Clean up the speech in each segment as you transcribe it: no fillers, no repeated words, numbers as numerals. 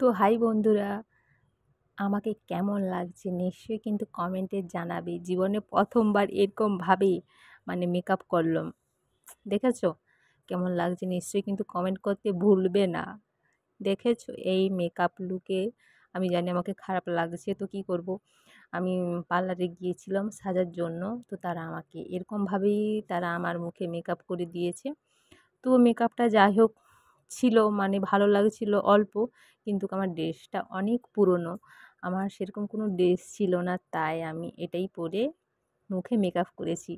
তো হাই বন্ধুরা, আমাকে কেমন লাগছে নিশ্চয়ই কিন্তু কমেন্টে জানাবে। জীবনে প্রথমবার এরকমভাবে মেকআপ করলাম। দেখেছো কেমন লাগছে? নিশ্চয়ই কিন্তু কমেন্ট করতে ভুলবে না। দেখেছো এই মেকআপ লুকে? আমি জানি আমাকে খারাপ লাগছে, তো কি করব। আমি পার্লারে গিয়েছিলাম সাজার জন্য, তো তারা আমার মুখে মেকআপ করে দিয়েছে। তো মেকআপটা যাই হোক ছিল, ভালো লাগছিল অল্প, কিন্তু আমার ড্রেসটা অনেক পুরনো। আমার সেরকম কোনো ড্রেস ছিল না, তাই আমি এটাই পরে মুখে মেকআপ করেছি।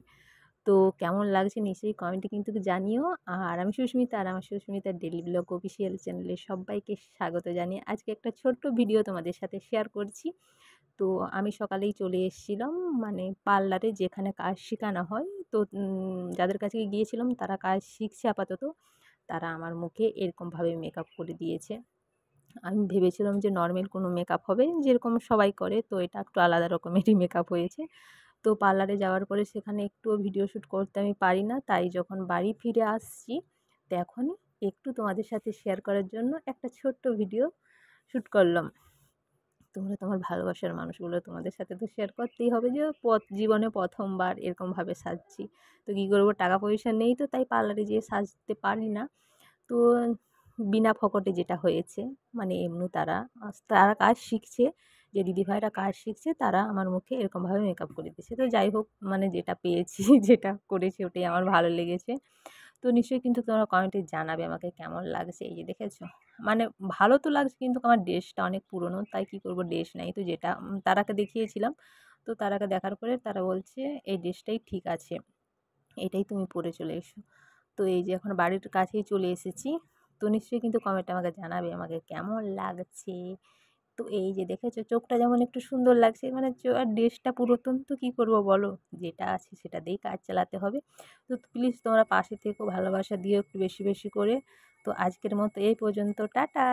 তো কেমন লাগছে নিশ্চয়ই কমেন্টে কিন্তু জানিও। আর আমি সুস্মিতা, আর আমার সুস্মিতার ডেইলি ব্লগ অফিসিয়াল চ্যানেলে সবাইকে স্বাগত জানিয়ে আজকে একটা ছোট্ট ভিডিও তোমাদের সাথে শেয়ার করছি। তো আমি সকালেই চলে এসেছিলাম পার্লারে, যেখানে কাজ শেখানো হয়। তো যাদের কাছে গিয়েছিলাম তারা কাজ শিখছে আপাতত। তারা আমার মুখে এরকমভাবে মেকআপ করে দিয়েছে। আমি ভেবেছিলাম যে নর্মাল কোনো মেকআপ হবে, যেরকম সবাই করে, তো এটা একটু আলাদা রকমেরই মেকআপ হয়েছে। তো পার্লারে যাওয়ার পরে সেখানে একটুও ভিডিও শ্যুট করতে আমি পারি না, তাই যখন বাড়ি ফিরে আসছি তখনই একটু তোমাদের সাথে শেয়ার করার জন্য একটা ছোট্ট ভিডিও শ্যুট করলাম। তোমরা তোমার ভালোবাসার মানুষগুলো, তোমাদের সাথে তো শেয়ার করতেই হবে যে জীবনে প্রথমবার এরকমভাবে সাজছি। তো কী করবো, টাকা পয়সা নেই, তো তাই পার্লারে যেয়ে সাজতে পারি না। তো বিনা ফকটে যেটা হয়েছে, এমনি তারা তারা কাজ শিখছে, যে দিদিভাইরা কাজ শিখছে, তারা আমার মুখে এরকমভাবে মেকআপ করে দিয়েছে। তো যাই হোক, যেটা পেয়েছি যেটা করেছি ওটাই আমার ভালো লেগেছে। তো নিশ্চয়ই কিন্তু তোমরা কমেন্টে জানাবে আমাকে কেমন লাগছে। এই যে দেখেছো, মানে ভালো তো লাগছে, কিন্তু আমার ড্রেসটা অনেক পুরনো, তাই কি করব, ড্রেস নাই তো। যেটা তারাকে দেখিয়েছিলাম, তো তারাকে দেখার পরে তারা বলছে এই ড্রেসটাই ঠিক আছে, এটাই তুমি পরে চলে এসো। তো এই যে এখন বাড়ির কাছেই চলে এসেছি। তো নিশ্চয়ই কিন্তু কমেন্টে আমাকে জানাবে আমাকে কেমন লাগছে। তো এই যে দেখেছো, চোখটা যেমন একটু সুন্দর লাগছে, আর ড্রেসটা পুরাতন, তো কী করবো বলো, যেটা আছে সেটা দিয়েই কাজ চালাতে হবে। তো প্লিজ তোমরা পাশে থেকো, ভালোবাসা দিও একটু বেশি বেশি করে। তো আজকের মতো এই পর্যন্ত, টাটা।